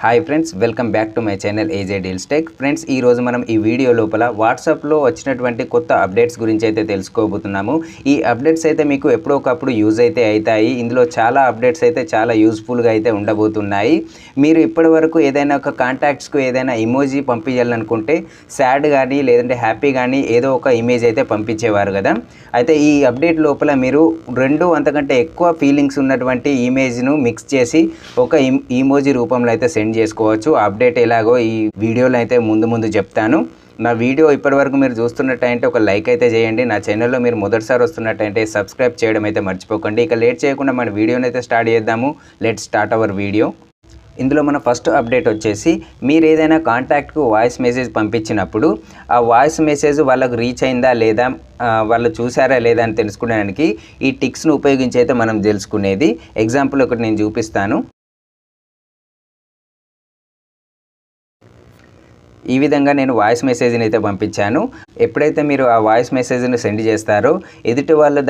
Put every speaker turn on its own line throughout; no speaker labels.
Hi friends, welcome back to my channel ఏజే deals tech. Friends, ఈరోజు మనం ఈ video లోపల వాట్సాప్లో వచ్చినటువంటి కొత్త అప్డేట్స్ గురించి అయితే తెలుసుకోబోతున్నాము. ఈ అప్డేట్స్ అయితే మీకు ఎప్పుడొకప్పుడు యూజ్ అయితే అవుతాయి. ఇందులో చాలా అప్డేట్స్ అయితే చాలా యూజ్ఫుల్గా అయితే ఉండబోతున్నాయి. మీరు ఇప్పటి వరకు ఏదైనా ఒక కాంటాక్ట్స్కు ఏదైనా ఇమోజీ పంపించాలనుకుంటే సాడ్ కానీ లేదంటే హ్యాపీ కానీ ఏదో ఒక ఇమేజ్ అయితే పంపించేవారు కదా. అయితే ఈ అప్డేట్ లోపల మీరు రెండు అంతకంటే ఎక్కువ ఫీలింగ్స్ ఉన్నటువంటి ఇమేజ్ను మిక్స్ చేసి ఒక ఇమోజీ రూపంలో అయితే సెండ్ చేసుకోవచ్చు. అప్డేట్ ఎలాగో ఈ వీడియోలో అయితే ముందు చెప్తాను. నా వీడియో ఇప్పటివరకు మీరు చూస్తున్నట్టయితే ఒక లైక్ అయితే చేయండి. నా ఛానల్లో మీరు మొదటిసారి వస్తున్నట్టయితే సబ్స్క్రైబ్ చేయడం అయితే మర్చిపోకండి. ఇక లేట్ చేయకుండా మన వీడియోని అయితే స్టార్ట్ చేద్దాము. Let start our video. ఇందులో మన ఫస్ట్ అప్డేట్ వచ్చేసి, మీరు ఏదైనా కాంటాక్ట్కు వాయిస్ మెసేజ్ పంపించినప్పుడు ఆ వాయిస్ మెసేజ్ వాళ్ళకు రీచ్ అయిందా లేదా, వాళ్ళు చూసారా లేదా అని తెలుసుకోవడానికి ఈ టిక్స్ను ఉపయోగించి అయితే మనం తెలుసుకునేది. ఎగ్జాంపుల్ ఒకటి నేను చూపిస్తాను. ఈ విధంగా నేను వాయిస్ మెసేజ్ని అయితే పంపించాను. ఎప్పుడైతే మీరు ఆ వాయిస్ మెసేజ్ను సెండ్ చేస్తారో ఎదుటి వాళ్ళు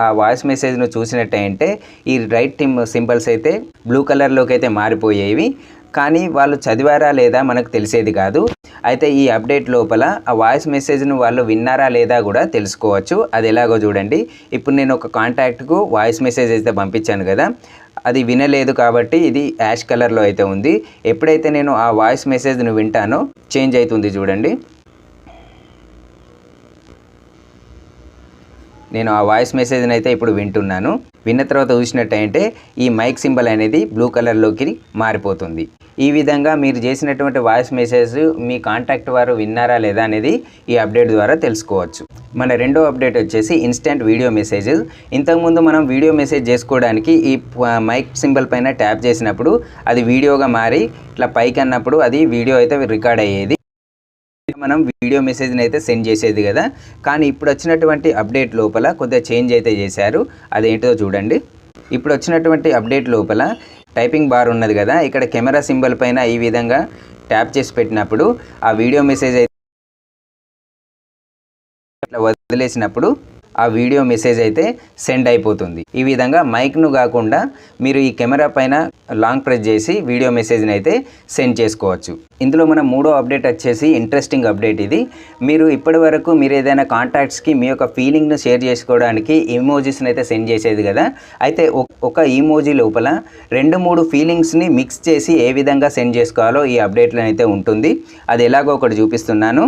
ఆ వాయిస్ మెసేజ్ను చూసినట్టయితే ఈ రైట్ సింబల్స్ అయితే బ్లూ కలర్లోకి అయితే మారిపోయేవి. కానీ వాళ్ళు చదివారా లేదా మనకు తెలిసేది కాదు. అయితే ఈ అప్డేట్ లోపల ఆ వాయిస్ మెసేజ్ను వాళ్ళు విన్నారా లేదా కూడా తెలుసుకోవచ్చు. అది ఎలాగో చూడండి. ఇప్పుడు నేను ఒక కాంటాక్ట్కు వాయిస్ మెసేజ్ అయితే పంపించాను కదా, అది వినలేదు కాబట్టి ఇది యాష్ కలర్లో అయితే ఉంది. ఎప్పుడైతే నేను ఆ వాయిస్ మెసేజ్ను వింటానో చేంజ్ అవుతుంది చూడండి. నేను ఆ వాయిస్ మెసేజ్ని అయితే ఇప్పుడు వింటున్నాను. విన్న తర్వాత చూసినట్టయితే ఈ మైక్ సింబల్ అనేది బ్లూ కలర్లోకి మారిపోతుంది. ఈ విధంగా మీరు చేసినటువంటి వాయిస్ మెసేజ్ మీ కాంటాక్ట్ వారు విన్నారా లేదా అనేది ఈ అప్డేట్ ద్వారా తెలుసుకోవచ్చు. మన రెండో అప్డేట్ వచ్చేసి ఇన్స్టెంట్ వీడియో మెసేజెస్. ఇంతకుముందు మనం వీడియో మెసేజ్ చేసుకోవడానికి ఈ మైక్ సింబల్ పైన ట్యాప్ చేసినప్పుడు అది వీడియోగా మారి ఇట్లా పైకి అన్నప్పుడు అది వీడియో అయితే రికార్డ్ అయ్యేది. మనం వీడియో మెసేజ్ని అయితే సెండ్ చేసేది కదా. కానీ ఇప్పుడు వచ్చినటువంటి అప్డేట్ లోపల కొద్దిగా చేంజ్ అయితే చేశారు. అదేంటో చూడండి. ఇప్పుడు వచ్చినటువంటి అప్డేట్ లోపల టైపింగ్ బార్ ఉన్నది కదా, ఇక్కడ కెమెరా సింబల్ పైన ఈ విధంగా ట్యాప్ చేసి పెట్టినప్పుడు ఆ వీడియో మెసేజ్ అయితే వదిలేసినప్పుడు ఆ వీడియో మెసేజ్ అయితే సెండ్ అయిపోతుంది. ఈ విధంగా మైక్ను కాకుండా మీరు ఈ కెమెరా పైన లాంగ్ ప్రెస్ చేసి వీడియో మెసేజ్ని అయితే సెండ్ చేసుకోవచ్చు. ఇందులో మన మూడో అప్డేట్ వచ్చేసి ఇంట్రెస్టింగ్ అప్డేట్ ఇది. మీరు ఇప్పటి వరకు మీరు ఏదైనా కాంటాక్ట్స్కి మీ యొక్క ఫీలింగ్ను షేర్ చేసుకోవడానికి ఇమోజీస్ని అయితే సెండ్ చేసేది కదా. అయితే ఒక ఇమోజీ లోపల 2-3 ఫీలింగ్స్ని మిక్స్ చేసి ఏ విధంగా సెండ్ చేసుకోవాలో ఈ అప్డేట్లో అయితే ఉంటుంది. అది ఎలాగో ఒకటి చూపిస్తున్నాను.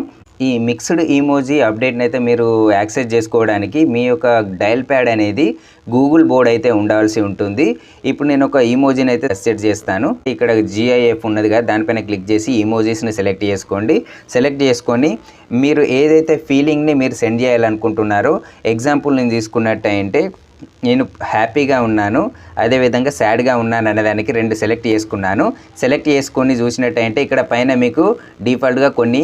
ఈ మిక్స్డ్ ఇమోజీ అప్డేట్ని అయితే మీరు యాక్సెస్ చేసుకోవడానికి మీ యొక్క డయల్ ప్యాడ్ అనేది గూగుల్ బోర్డ్ అయితే ఉండాల్సి ఉంటుంది. ఇప్పుడు నేను ఒక ఇమోజీని అయితే సెట్ చేస్తాను. ఇక్కడ GIF ఉన్నది కదా, దానిపైన క్లిక్ చేసి ఇమోజీస్ని సెలెక్ట్ చేసుకోండి. సెలెక్ట్ చేసుకొని మీరు ఏదైతే ఫీలింగ్ని మీరు సెండ్ చేయాలనుకుంటున్నారో, ఎగ్జాంపుల్ నేను తీసుకున్నట్టయితే నేను హ్యాపీగా ఉన్నాను, అదేవిధంగా సాడ్గా ఉన్నాను అనేదానికి 2 సెలెక్ట్ చేసుకున్నాను. సెలెక్ట్ చేసుకొని చూసినట్టయితే ఇక్కడ పైన మీకు డిఫాల్ట్గా కొన్ని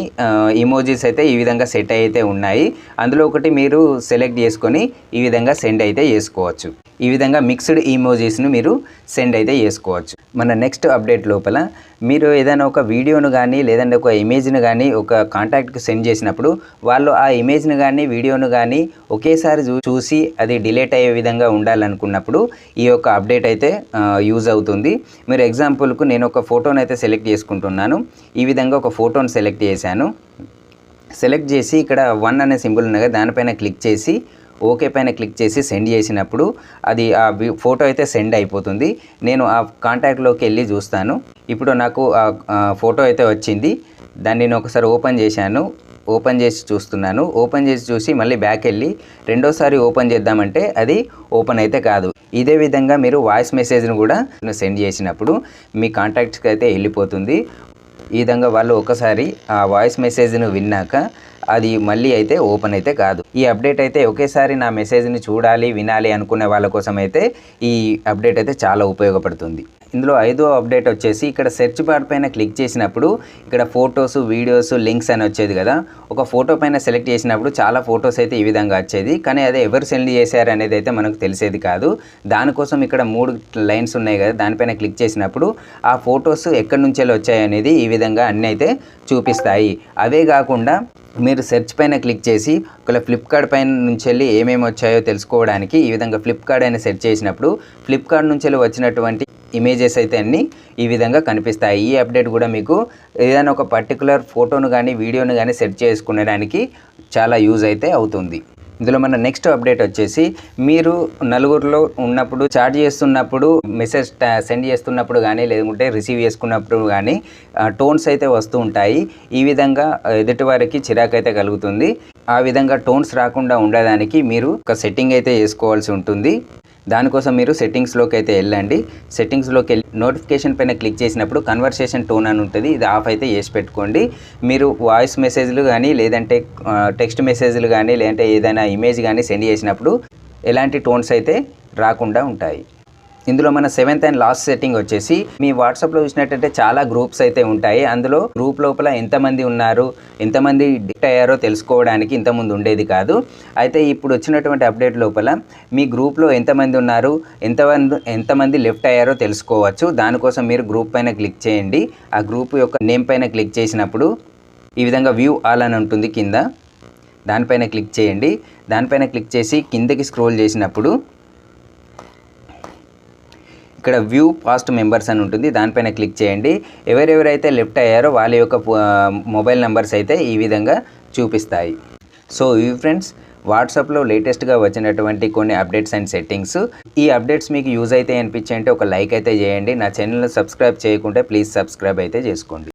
ఇమోజీస్ అయితే ఈ విధంగా సెట్ అయితే ఉన్నాయి. అందులో ఒకటి మీరు సెలెక్ట్ చేసుకొని ఈ విధంగా సెండ్ అయితే చేసుకోవచ్చు. ఈ విధంగా మిక్స్డ్ ఇమోజీస్ను మీరు సెండ్ అయితే చేసుకోవచ్చు. మన నెక్స్ట్ అప్డేట్ లోపల మీరు ఏదైనా ఒక వీడియోను కానీ లేదంటే ఒక ఇమేజ్ను కానీ ఒక కాంటాక్ట్కి సెండ్ చేసినప్పుడు వాళ్ళు ఆ ఇమేజ్ను కానీ వీడియోను కానీ ఒకేసారి చూసి అది డిలీట్ అయ్యే విధంగా ఉండాలనుకున్నప్పుడు ఈ యొక్క అప్డేట్ అయితే యూజ్ అవుతుంది. మీరు ఎగ్జాంపుల్కు నేను ఒక ఫోటోను అయితే సెలెక్ట్ చేసుకుంటున్నాను. ఈ విధంగా ఒక ఫోటోను సెలెక్ట్ చేశాను. సెలెక్ట్ చేసి ఇక్కడ 1 అనే సింబల్ ఉన్నది, దానిపైన క్లిక్ చేసి ఓకే పైన క్లిక్ చేసి సెండ్ చేసినప్పుడు అది ఆ ఫోటో అయితే సెండ్ అయిపోతుంది. నేను ఆ కాంటాక్ట్లోకి వెళ్ళి చూస్తాను. ఇప్పుడు నాకు ఆ ఫోటో అయితే వచ్చింది. దాన్ని నేను ఒకసారి ఓపెన్ చేశాను. ఓపెన్ చేసి చూస్తున్నాను. ఓపెన్ చేసి చూసి మళ్ళీ బ్యాక్ వెళ్ళి రెండోసారి ఓపెన్ చేద్దామంటే అది ఓపెన్ అయితే కాదు. ఇదే విధంగా మీరు వాయిస్ మెసేజ్ను కూడా సెండ్ చేసినప్పుడు మీ కాంటాక్ట్స్కి అయితే వెళ్ళిపోతుంది. ఈ విధంగా వాళ్ళు ఒకసారి ఆ వాయిస్ మెసేజ్ను విన్నాక అది మళ్ళీ అయితే ఓపెన్ అయితే కాదు. ఈ అప్డేట్ అయితే ఒకేసారి నా మెసేజ్ని చూడాలి వినాలి అనుకునే వాళ్ళ కోసం అయితే ఈ అప్డేట్ అయితే చాలా ఉపయోగపడుతుంది. ఇందులో 5వ అప్డేట్ వచ్చేసి, ఇక్కడ సెర్చ్ బార్ పైన క్లిక్ చేసినప్పుడు ఇక్కడ ఫొటోస్, వీడియోస్, లింక్స్ అని వచ్చేది కదా. ఒక ఫోటో పైన సెలెక్ట్ చేసినప్పుడు చాలా ఫొటోస్ అయితే ఈ విధంగా వచ్చేది. కానీ అదే ఎవరు సెండ్ చేశారు అనేది అయితే మనకు తెలిసేది కాదు. దానికోసం ఇక్కడ 3 లైన్స్ ఉన్నాయి కదా, దానిపైన క్లిక్ చేసినప్పుడు ఆ ఫొటోస్ ఎక్కడి నుంచి వచ్చాయి అనేది ఈ విధంగా అన్నీ అయితే చూపిస్తాయి. అవే కాకుండా మీరు సెర్చ్ పైన క్లిక్ చేసి ఒకవేళ ఫ్లిప్కార్ట్ పైన నుంచి వెళ్ళి ఏమేమి వచ్చాయో తెలుసుకోవడానికి ఈ విధంగా ఫ్లిప్కార్ట్ అని సెర్చ్ చేసినప్పుడు ఫ్లిప్కార్ట్ నుంచి వెళ్ళి వచ్చినటువంటి ఇమేజెస్ అయితే అన్నీ ఈ విధంగా కనిపిస్తాయి. ఈ అప్డేట్ కూడా మీకు ఏదైనా ఒక పర్టికులర్ ఫోటోను కానీ వీడియోను కానీ సెర్చ్ చేసుకునేదానికి చాలా యూజ్ అయితే అవుతుంది. ఇందులో మన నెక్స్ట్ అప్డేట్ వచ్చేసి మీరు నలుగురిలో ఉన్నప్పుడు చాట్ చేస్తున్నప్పుడు మెసేజ్ సెండ్ చేస్తున్నప్పుడు కానీ లేకుంటే రిసీవ్ చేసుకున్నప్పుడు కానీ టోన్స్ అయితే వస్తూ ఉంటాయి. ఈ విధంగా ఎదుటివారికి చిరాకు అయితే కలుగుతుంది. ఆ విధంగా టోన్స్ రాకుండా ఉండడానికి మీరు ఒక సెట్టింగ్ అయితే చేసుకోవాల్సి ఉంటుంది. దానికోసం మీరు సెట్టింగ్స్లోకి అయితే వెళ్ళండి. సెట్టింగ్స్లోకి వెళ్ళి నోటిఫికేషన్ పైన క్లిక్ చేసినప్పుడు కన్వర్సేషన్ టోన్ అని ఉంటుంది, ఇది ఆఫ్ అయితే చేసి పెట్టుకోండి. మీరు వాయిస్ మెసేజ్లు కానీ లేదంటే టెక్స్ట్ మెసేజ్లు కానీ లేదంటే ఏదైనా ఇమేజ్ కానీ సెండ్ చేసినప్పుడు ఎలాంటి టోన్స్ అయితే రాకుండా ఉంటాయి. ఇందులో మన 7th అండ్ లాస్ట్ సెట్టింగ్ వచ్చేసి మీ వాట్సాప్లో చూసినట్టయితే చాలా గ్రూప్స్ అయితే ఉంటాయి. అందులో గ్రూప్ లోపల ఎంతమంది ఉన్నారు, ఎంతమంది డిక్ట్ అయ్యారో తెలుసుకోవడానికి ఇంతకుముందు ఉండేది కాదు. అయితే ఇప్పుడు వచ్చినటువంటి అప్డేట్ లోపల మీ గ్రూప్లో ఎంతమంది ఉన్నారు, ఎంతమంది లెఫ్ట్ అయ్యారో తెలుసుకోవచ్చు. దానికోసం మీరు గ్రూప్ పైన క్లిక్ చేయండి. ఆ గ్రూప్ యొక్క నేమ్ పైన క్లిక్ చేసినప్పుడు ఈ విధంగా వ్యూ ఆల్ అని ఉంటుంది కింద, దానిపైన క్లిక్ చేయండి. దానిపైన క్లిక్ చేసి కిందకి స్క్రోల్ చేసినప్పుడు ఇక్కడ వ్యూ పాస్ట్ మెంబర్స్ అని ఉంటుంది, దానిపైన క్లిక్ చేయండి. ఎవరెవరైతే లెఫ్ట్ అయ్యారో వాళ్ళ యొక్క మొబైల్ నెంబర్స్ అయితే ఈ విధంగా చూపిస్తాయి. సో ఇవి ఫ్రెండ్స్ వాట్సాప్లో లేటెస్ట్గా వచ్చినటువంటి కొన్ని అప్డేట్స్ అండ్ సెట్టింగ్స్. ఈ అప్డేట్స్ మీకు యూజ్ అయితే అనిపించంటే ఒక లైక్ అయితే చేయండి. నా ఛానల్ని సబ్స్క్రైబ్ చేయకుంటే ప్లీజ్ సబ్స్క్రైబ్ అయితే చేసుకోండి.